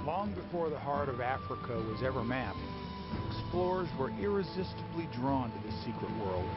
Long before the heart of Africa was ever mapped, explorers were irresistibly drawn to this secret world.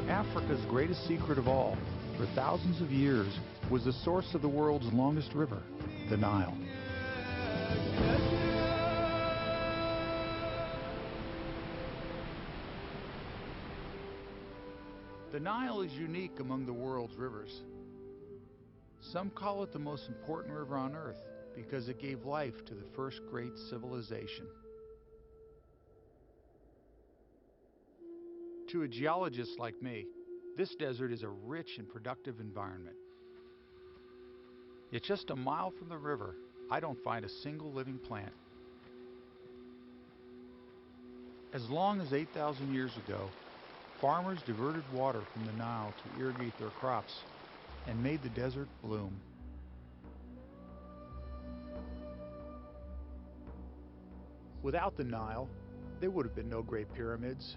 Africa's greatest secret of all, for thousands of years, was the source of the world's longest river, the Nile. The Nile is unique among the world's rivers. Some call it the most important river on Earth because it gave life to the first great civilization. To a geologist like me, this desert is a rich and productive environment. Yet just a mile from the river, I don't find a single living plant. As long as 8,000 years ago, farmers diverted water from the Nile to irrigate their crops and made the desert bloom. Without the Nile, there would have been no Great Pyramids,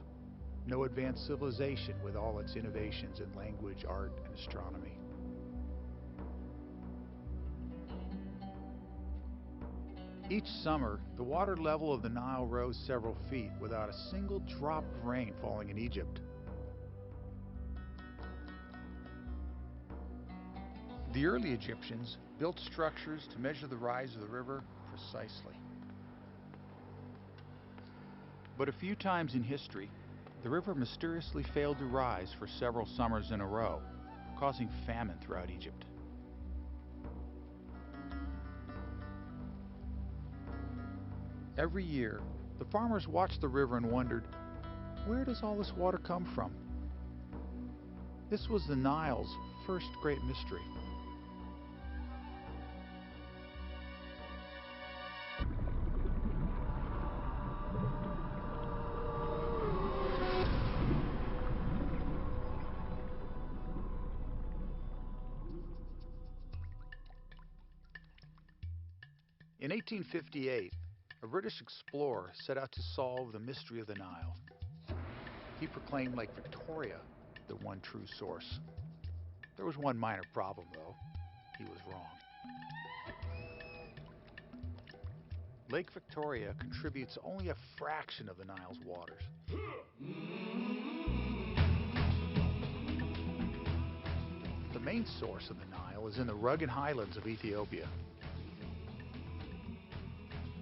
no advanced civilization with all its innovations in language, art, and astronomy. Each summer, the water level of the Nile rose several feet without a single drop of rain falling in Egypt. The early Egyptians built structures to measure the rise of the river precisely. But a few times in history, the river mysteriously failed to rise for several summers in a row, causing famine throughout Egypt. Every year, the farmers watched the river and wondered, where does all this water come from? This was the Nile's first great mystery. In 1858, a British explorer set out to solve the mystery of the Nile. He proclaimed Lake Victoria the one true source. There was one minor problem, though. He was wrong. Lake Victoria contributes only a fraction of the Nile's waters. The main source of the Nile is in the rugged highlands of Ethiopia.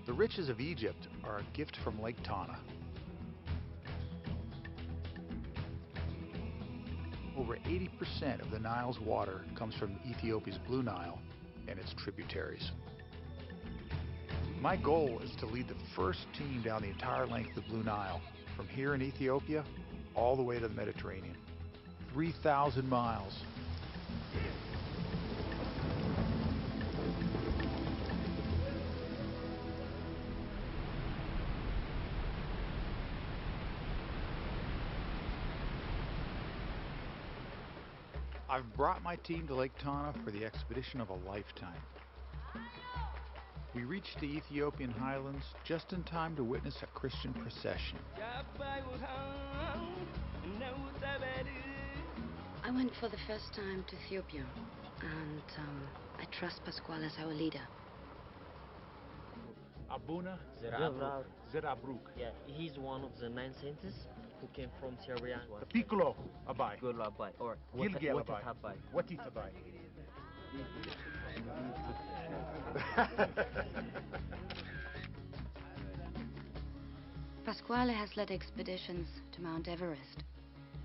The riches of Egypt are a gift from Lake Tana. Over 80% of the Nile's water comes from Ethiopia's Blue Nile and its tributaries. My goal is to lead the first team down the entire length of the Blue Nile, from here in Ethiopia all the way to the Mediterranean. 3,000 miles. I've brought my team to Lake Tana for the expedition of a lifetime. We reached the Ethiopian highlands just in time to witness a Christian procession. I'm I went for the first time to Ethiopia, and I trust Pasquale as our leader. Abuna Zerabruk. Zerabruk. Yeah, he's one of the 9 saints who came from Syria. The Piccolo Abai. Piccolo Abai, or Gilgal Watat Abai. Abai. Watit Abai. Pasquale has led expeditions to Mount Everest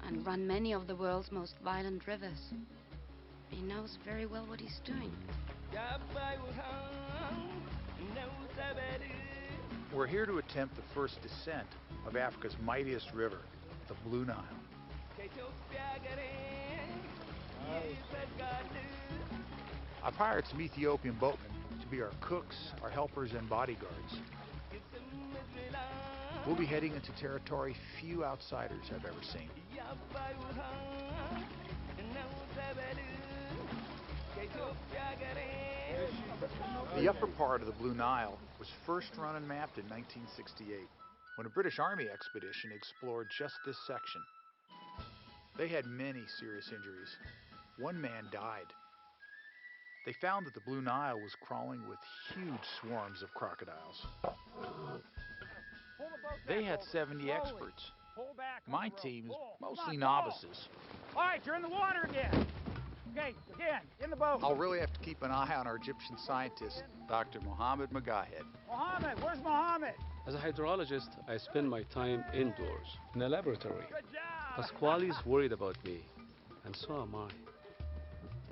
and run many of the world's most violent rivers. He knows very well what he's doing. We're here to attempt the first descent of Africa's mightiest river, the Blue Nile. I've hired some Ethiopian boatmen to be our cooks, our helpers, and bodyguards. We'll be heading into territory few outsiders have ever seen. The upper part of the Blue Nile was first run and mapped in 1968, when a British Army expedition explored just this section. They had many serious injuries. One man died. They found that the Blue Nile was crawling with huge swarms of crocodiles. They had 70 experts. My team is mostly novices. All right, you're in the water again. Okay, again, in the boat. I'll really have to keep an eye on our Egyptian scientist, Dr. Mohammed Magahed. Mohammed, where's Mohammed? As a hydrologist, I spend my time indoors, in a laboratory. Good job. Pasquale is worried about me, and so am I.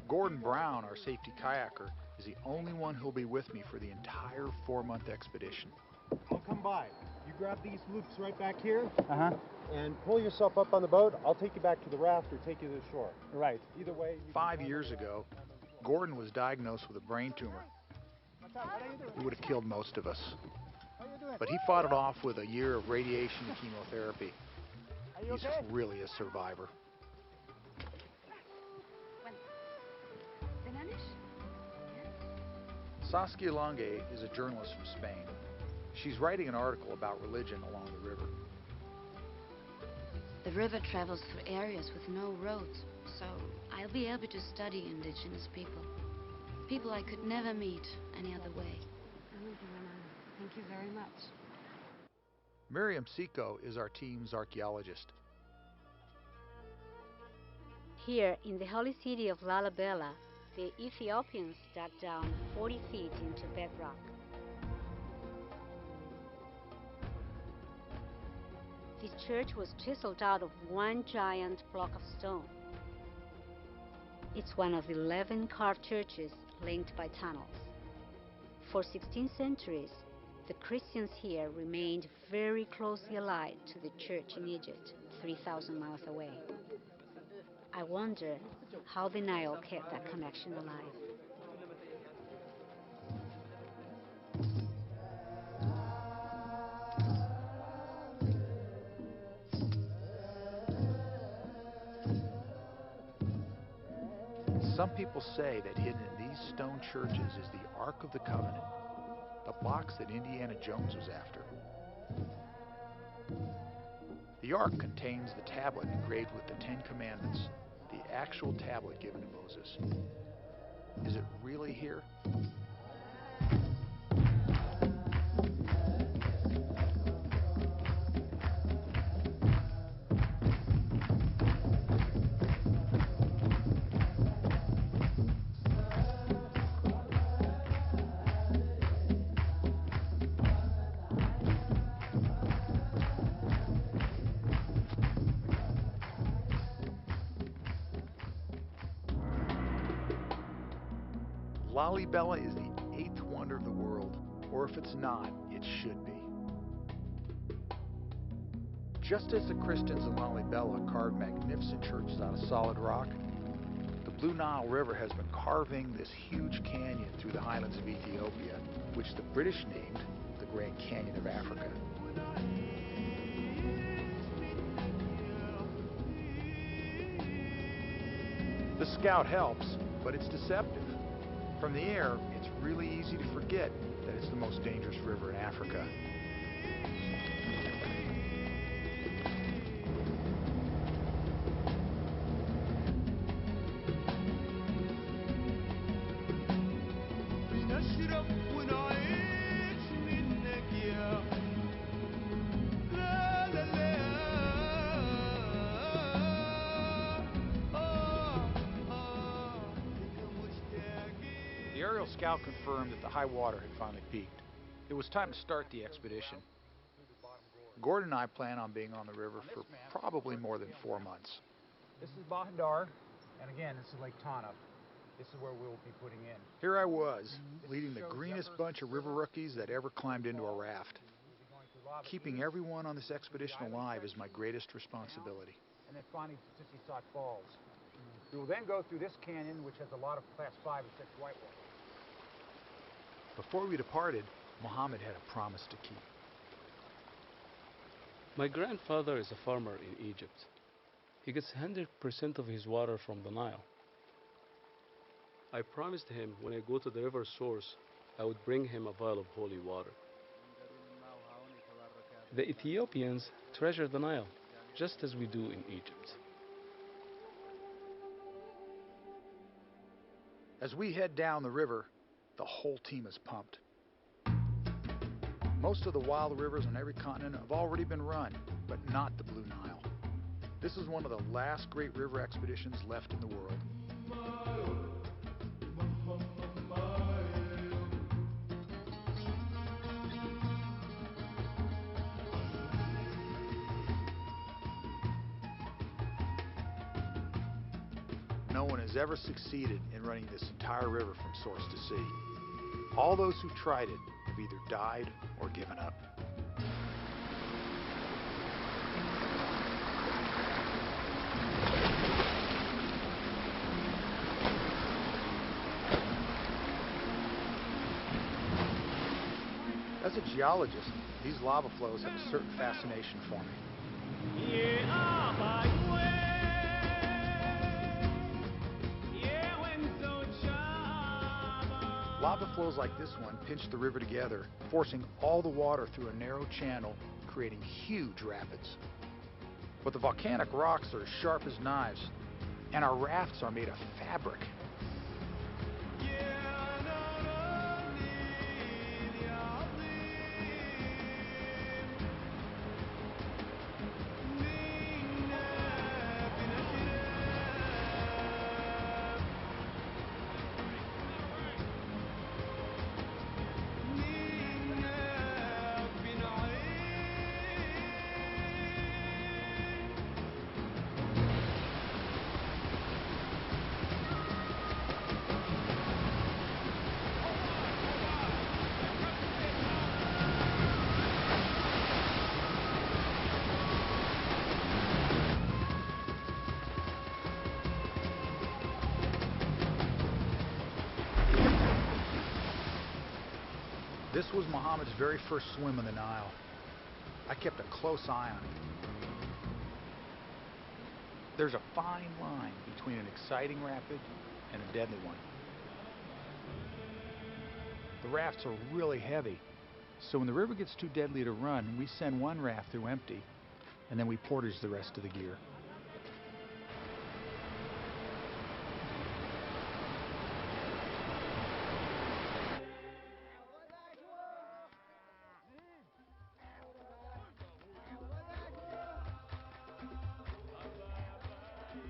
Gordon Brown, our safety kayaker, is the only one who'll be with me for the entire 4-month expedition. I'll come by. You grab these loops right back here, and pull yourself up on the boat. I'll take you back to the raft or take you to the shore. Right. Either way. 5 years ago, Gordon was diagnosed with a brain tumor. It would have killed most of us. But he fought it off with a year of radiation and chemotherapy. He's really a survivor. Saskia Lange is a journalist from Spain. She's writing an article about religion along the river. The river travels through areas with no roads, so I'll be able to study indigenous people. People I could never meet any other way. Thank you very much. Miriam Siko is our team's archaeologist. Here in the holy city of Lalibela, the Ethiopians dug down 40 feet into bedrock. This church was chiseled out of one giant block of stone. It's one of 11 carved churches linked by tunnels. For 16 centuries, the Christians here remained very closely allied to the church in Egypt, 3,000 miles away. I wonder how the Nile kept that connection alive. Some people say that hidden in these stone churches is the Ark of the Covenant, the box that Indiana Jones was after. The Ark contains the tablet engraved with the 10 Commandments, the actual tablet given to Moses. Is it really here? Lalibela is the 8th wonder of the world, or if it's not, it should be. Just as the Christians in Lalibela carved magnificent churches out of solid rock, the Blue Nile River has been carving this huge canyon through the highlands of Ethiopia, which the British named the Grand Canyon of Africa. The Scout helps, but it's deceptive. From the air, it's really easy to forget that it's the most dangerous river in Africa. aerial scout confirmed that the high water had finally peaked. It was time to start the expedition. Gordon and I plan on being on the river for probably more than 4 months. This is Bahadar, and again, this is Lake Tana. This is where we'll be putting in. Here I was, leading the greenest bunch of river rookies that ever climbed into a raft. Keeping everyone on this expedition alive is my greatest responsibility. And then finally, Sissisat Falls. We will then go through this canyon, which has a lot of class 5 and 6 whitewater. Before we departed, Muhammad had a promise to keep. My grandfather is a farmer in Egypt. He gets 100% of his water from the Nile. I promised him when I go to the river source, I would bring him a vial of holy water. The Ethiopians treasure the Nile, just as we do in Egypt. As we head down the river, the whole team is pumped. Most of the wild rivers on every continent have already been run, but not the Blue Nile. This is one of the last great river expeditions left in the world. No one has ever succeeded in running this entire river from source to sea. All those who tried it have either died or given up. As a geologist, these lava flows have a certain fascination for me. Lava flows like this one pinch the river together, forcing all the water through a narrow channel, creating huge rapids. But the volcanic rocks are as sharp as knives, and our rafts are made of fabric. This was Muhammad's very first swim in the Nile. I kept a close eye on him. There's a fine line between an exciting rapid and a deadly one. The rafts are really heavy, so when the river gets too deadly to run, we send one raft through empty, and then we portage the rest of the gear.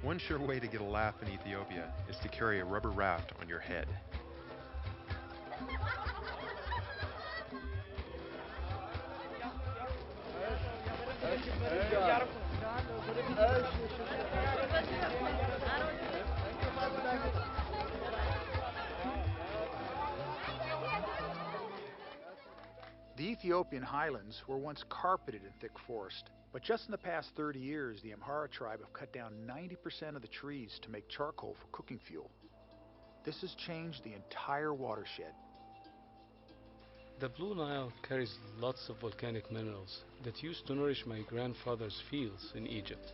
One sure way to get a laugh in Ethiopia is to carry a rubber raft on your head. The Ethiopian highlands were once carpeted in thick forest, but just in the past 30 years, the Amhara tribe have cut down 90% of the trees to make charcoal for cooking fuel. This has changed the entire watershed. The Blue Nile carries lots of volcanic minerals that used to nourish my grandfather's fields in Egypt.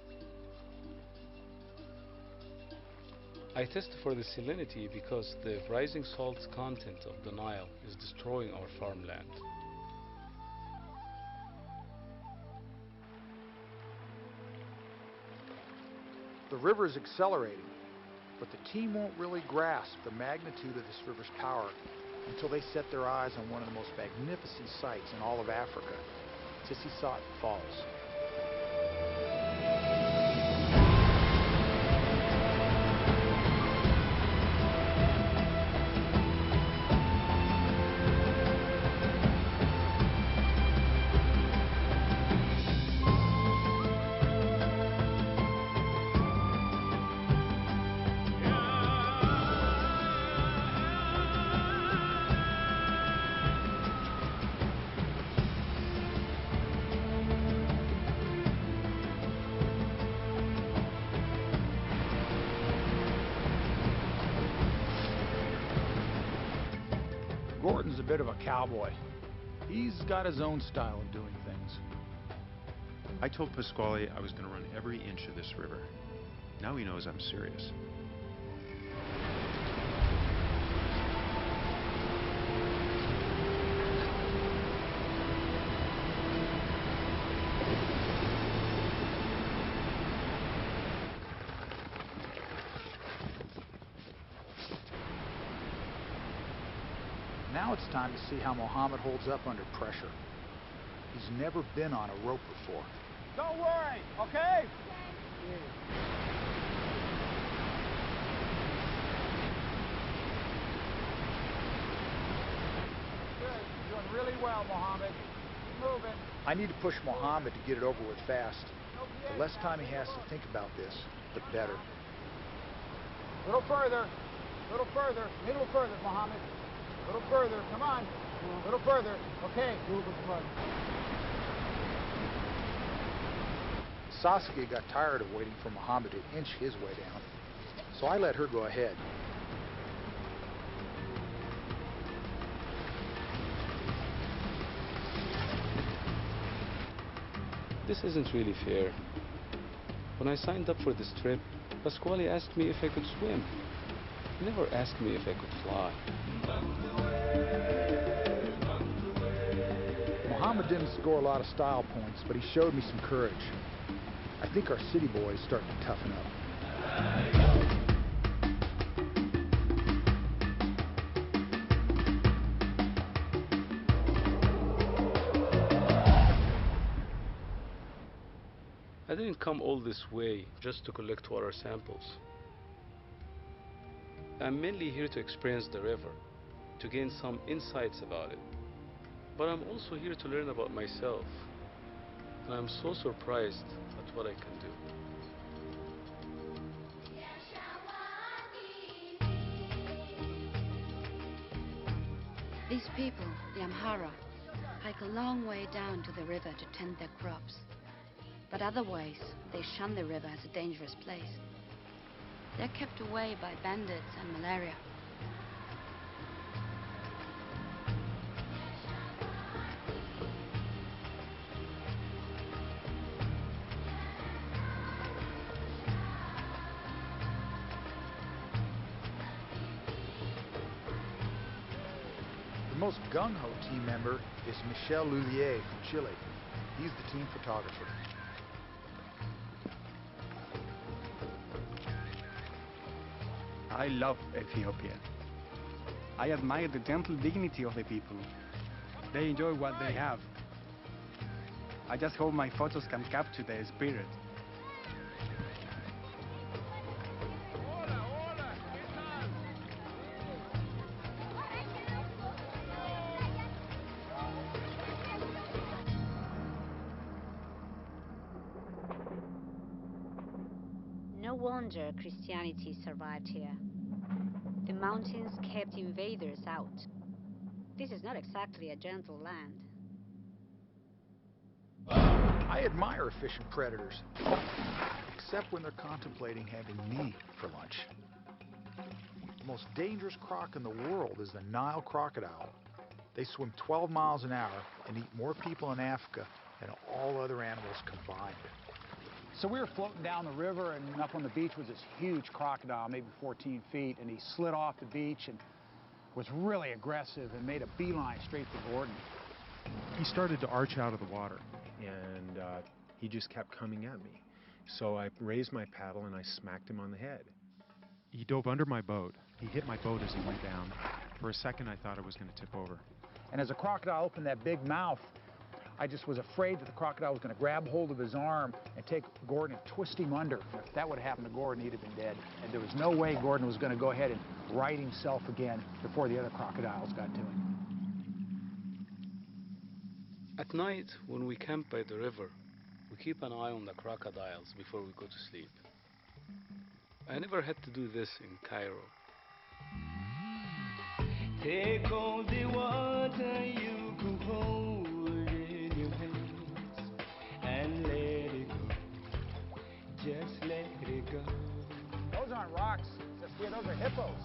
I test for the salinity because the rising salt content of the Nile is destroying our farmland. The river is accelerating, but the team won't really grasp the magnitude of this river's power until they set their eyes on one of the most magnificent sights in all of Africa, Sissisat Falls. Gordon's a bit of a cowboy. He's got his own style of doing things. I told Pasquale I was going to run every inch of this river. Now he knows I'm serious. Now it's time to see how Mohammed holds up under pressure. He's never been on a rope before. Don't worry, okay? Good. You're doing really well, Mohammed. Keep moving. I need to push Mohammed to get it over with fast. The less time he has to think about this, the better. A little further. A little further. A little further, Mohammed. A little further. Come on. A little further. Okay. Saskia got tired of waiting for Mohammed to inch his way down, so I let her go ahead. This isn't really fair. When I signed up for this trip, Pasquale asked me if I could swim. He never asked me if I could fly. Mohammed didn't score a lot of style points, but he showed me some courage. I think our city boys starting to toughen up. I didn't come all this way just to collect water samples. I'm mainly here to experience the river, to gain some insights about it. But I'm also here to learn about myself. And I'm so surprised at what I can do. These people, the Amhara, hike a long way down to the river to tend their crops. But otherwise, they shun the river as a dangerous place. They're kept away by bandits and malaria. The most gung-ho team member is Michel Lullier from Chile. He's the team photographer. I love Ethiopia. I admire the gentle dignity of the people. They enjoy what they have. I just hope my photos can capture their spirit. No wonder Christianity survived here. The mountains kept invaders out. This is not exactly a gentle land. I admire efficient predators, except when they're contemplating having me for lunch. The most dangerous croc in the world is the Nile crocodile. They swim 12 miles an hour and eat more people in Africa than all other animals combined. So we were floating down the river, and up on the beach was this huge crocodile, maybe 14 feet, and he slid off the beach and was really aggressive and made a beeline straight for Gordon. He started to arch out of the water, and he just kept coming at me. So I raised my paddle and I smacked him on the head. He dove under my boat. He hit my boat as he went down. For a second, I thought I was going to tip over. And as the crocodile opened that big mouth, I just was afraid that the crocodile was going to grab hold of his arm and take Gordon and twist him under. If that would have happened to Gordon, he'd have been dead. And there was no way Gordon was going to go ahead and right himself again before the other crocodiles got to him. At night, when we camp by the river, we keep an eye on the crocodiles before we go to sleep. I never had to do this in Cairo. Take all the water you could hold in your hands and let it go. Just let it go. Those aren't rocks, Sophia, those are hippos.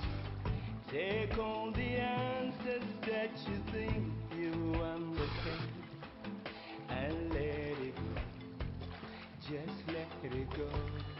Take all the answers that you let it go.